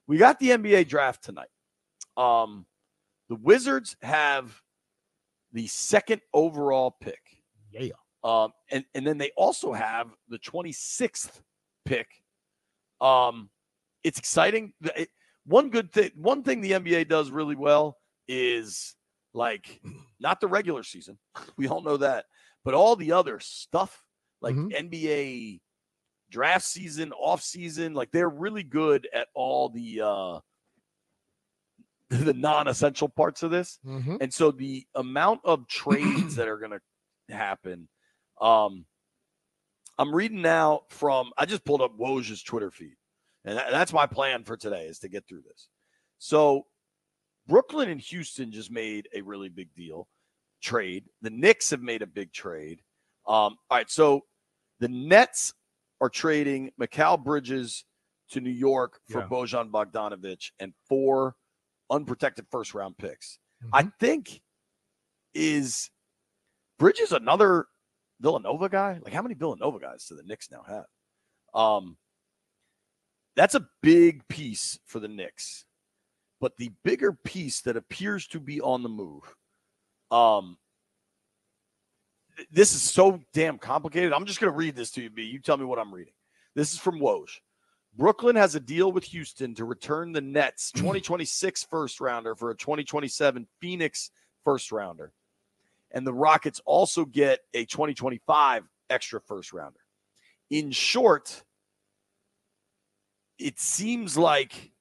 we got the NBA draft tonight. The Wizards have the second overall pick. Yeah. And then they also have the 26th pick. It's exciting. One thing the NBA does really well is like not the regular season. We all know that, but all the other stuff like NBA draft season, off season, like they're really good at all the non-essential parts of this. And so the amount of trades that are going to happen, I'm reading now I just pulled up Woj's Twitter feed, and that's my plan for today is to get through this. So Brooklyn and Houston just made a really big trade. The Knicks have made a big trade. All right, so the Nets are trading Mikal Bridges to New York for Bojan Bogdanovic and 4 unprotected first-round picks. I think is Bridges another Villanova guy? Like, how many Villanova guys do the Knicks now have? That's a big piece for the Knicks. But the bigger piece that appears to be on the move, this is so damn complicated. I'm just going to read this to you, B. You tell me what I'm reading. This is from Woj. Brooklyn has a deal with Houston to return the Nets 2026 first-rounder for a 2027 Phoenix first-rounder. And the Rockets also get a 2025 extra first-rounder. In short, it seems like,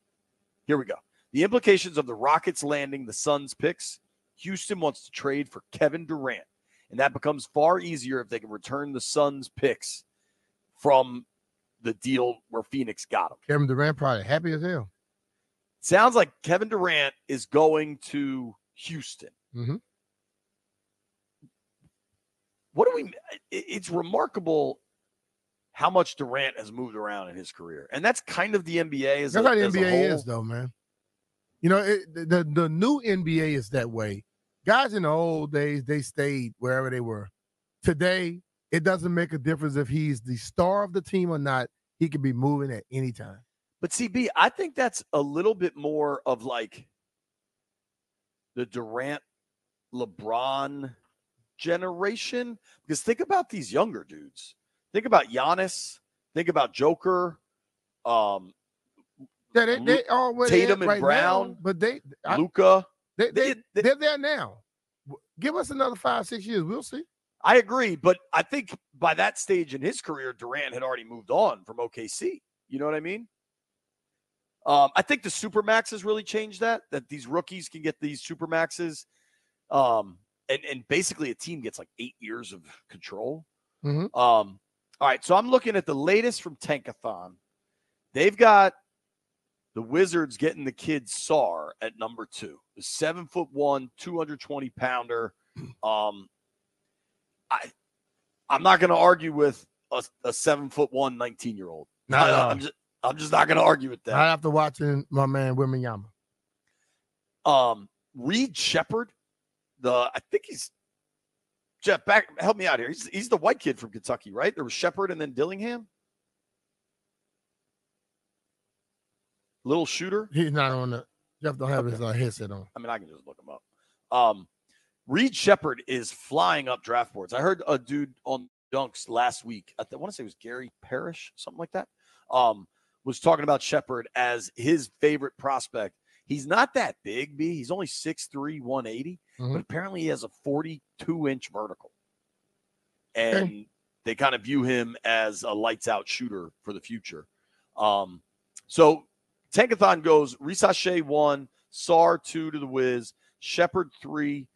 here we go. The implications of the Rockets landing the Suns picks, Houston wants to trade for Kevin Durant. And that becomes far easier if they can return the Suns picks from the deal where Phoenix got him. Kevin Durant probably happy as hell. Sounds like Kevin Durant is going to Houston. What do we – it's remarkable how much Durant has moved around in his career. And that's kind of the NBA as That's how the as a NBA whole. is, though, man. You know, the new NBA is that way. Guys in the old days, they stayed wherever they were. Today, it doesn't make a difference if he's the star of the team or not. He can be moving at any time. But CB, I think that's a little bit more of like the Durant, LeBron generation. Because think about these younger dudes. Think about Giannis. Think about Joker. They already Tatum and right Brown. Now, but Luka. They're there now. Give us another 5-6 years. We'll see. I agree, but I think by that stage in his career, Durant had already moved on from OKC. You know what I mean? I think the Supermax has really changed that these rookies can get these Supermaxes. And basically a team gets like 8 years of control. All right, so I'm looking at the latest from Tankathon. They've got the Wizards getting the kid Sarr at number 2, the 7'1", 220-pounder. I'm not going to argue with a 7'1", 19-year-old. I'm just not going to argue with that. Not after watching my man Wembanyama. Reed Shepherd, I think he's Jeff. Help me out here. He's the white kid from Kentucky, right? There was Shepherd and then Dillingham. Little shooter. He's not on the. Jeff don't have his headset on. I mean, I can just look him up. Reed Shepherd is flying up draft boards. I heard a dude on Dunks last week. I want to say it was Gary Parrish, something like that. Was talking about Shepherd as his favorite prospect. He's not that big, B. He's only 6'3", 180, but apparently he has a 42-inch vertical. And they kind of view him as a lights-out shooter for the future. So Tankathon goes Risache 1, Sarr 2 to the Wiz, Shepherd 3.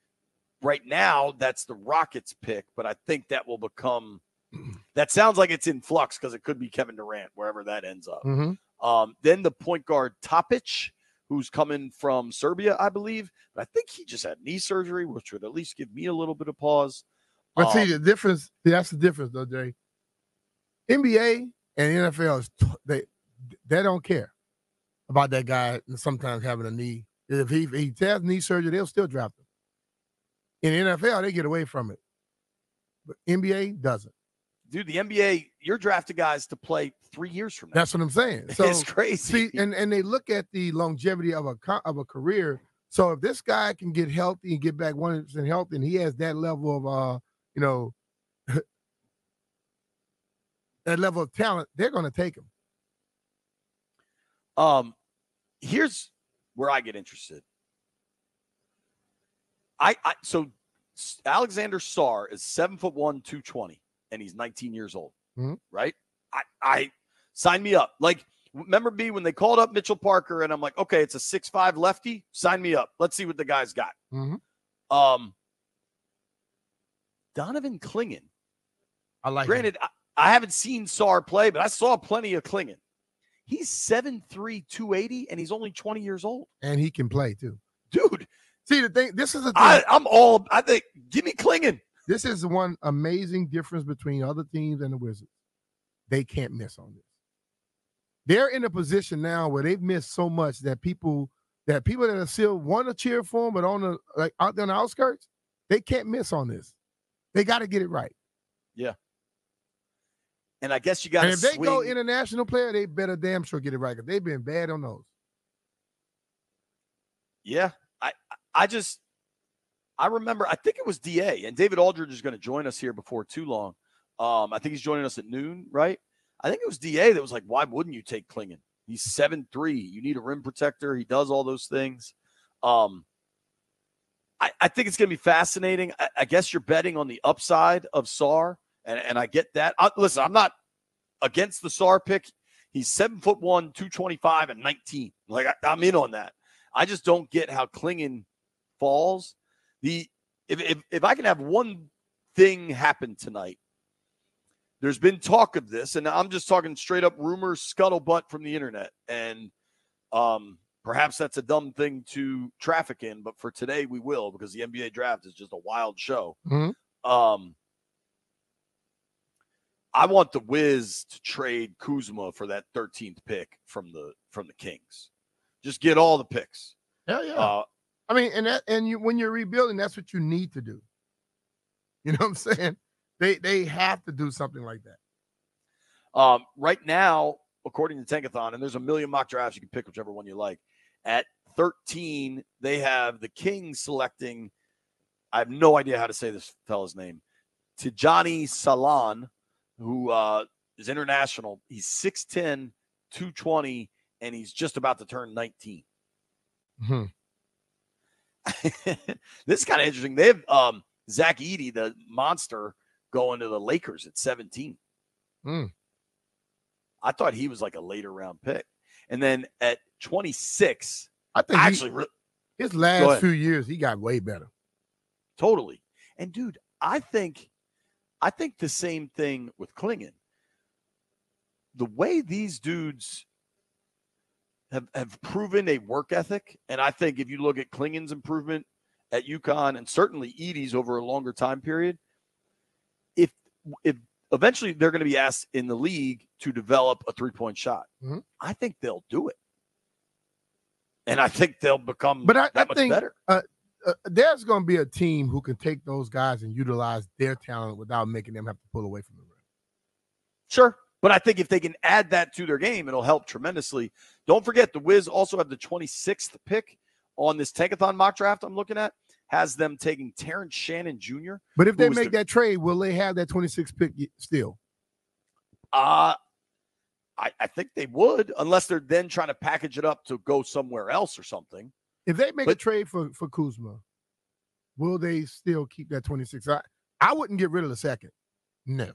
Right now, that's the Rockets pick, but I think that will become – that sounds like it's in flux because it could be Kevin Durant, wherever that ends up. Then the point guard Topic, who's coming from Serbia, I believe. But I think he just had knee surgery, which would at least give me a little bit of pause. But see, the difference – that's the difference, though, Jay. NBA and NFL, they don't care about that guy sometimes having a knee. If he has knee surgery, they'll still draft him. In the NFL, they get away from it. But NBA doesn't. dude, the NBA, you're drafting guys to play 3 years from now. That's what I'm saying. So it's crazy. See, and they look at the longevity of a career. So if this guy can get healthy and get back 100% healthy, and he has that level of that level of talent, they're going to take him. Here's where I get interested. So Alexander Sarr is 7'1", 220, and he's 19 years old. Mm-hmm. Right? I sign me up. Like, remember me when they called up Mitchell Parker, and I'm like, okay, it's a 6'5" lefty. Sign me up. Let's see what the guy's got. Mm-hmm. Donovan Clingan. I like. Granted, I haven't seen Sarr play, but I saw plenty of Clingan. He's 7'3", 280, and he's only 20 years old. And he can play too, dude. See, this is the thing. I think, give me Clingan. This is one amazing difference between other teams and the Wizards. They can't miss on this. They're in a position now where they've missed so much that people that are still want to cheer for them, but out there on the outskirts, they can't miss on this. They got to get it right. Yeah. And I guess you got to. And if they go international player, they better damn sure get it right because they've been bad on those. Yeah, I remember. I think it was DA, and David Aldridge is going to join us here before too long. I think he's joining us at noon, right? I think it was DA that was like, "Why wouldn't you take Clingan? He's 7'3". You need a rim protector. He does all those things." I think it's going to be fascinating. I guess you're betting on the upside of Sarr, and I get that. Listen, I'm not against the Sarr pick. He's 7'1", 225, and 19. Like I'm in on that. I just don't get how Clingan falls. If I can have one thing happen tonight, there's been talk of this, and I'm just talking straight up rumors, scuttlebutt from the internet, and perhaps that's a dumb thing to traffic in, but for today we will, because the NBA draft is just a wild show. Mm-hmm. I want the Wiz to trade Kuzma for that 13th pick from the Kings. Just get all the picks. Hell yeah. I mean, when you're rebuilding, that's what you need to do. You know what I'm saying? They have to do something like that. Right now, according to Tankathon, and there's a million mock drafts, you can pick whichever one you like. At 13, they have the Kings selecting, I have no idea how to say this fella's name, Tijani Salon, who is international. He's 6'10", 220, and he's just about to turn 19. Mm-hmm. This is kind of interesting. They have Zach Edey, the monster, going to the Lakers at 17. I thought he was like a later round pick. And then at 26, I think his last few years, he got way better. Totally. And dude, I think the same thing with Clingan. The way these dudes have proven a work ethic, and I think if you look at Clingan's improvement at UConn and certainly Edey's over a longer time period, if eventually they're going to be asked in the league to develop a three-point shot, mm-hmm. I think they'll do it. And I think they'll become much better. There's going to be a team who can take those guys and utilize their talent without making them have to pull away from the rim. Sure. But I think if they can add that to their game, it'll help tremendously. Don't forget, the Wiz also have the 26th pick on this Tankathon mock draft I'm looking at. Has them taking Terrence Shannon Jr. But if they make that trade, will they have that 26th pick still? I think they would, unless they're then trying to package it up to go somewhere else or something. If they make a trade for Kuzma, will they still keep that 26? I wouldn't get rid of the second. No.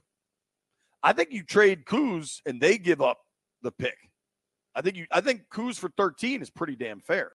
I think you trade Kuz and they give up the pick. I think Kuz for 13 is pretty damn fair.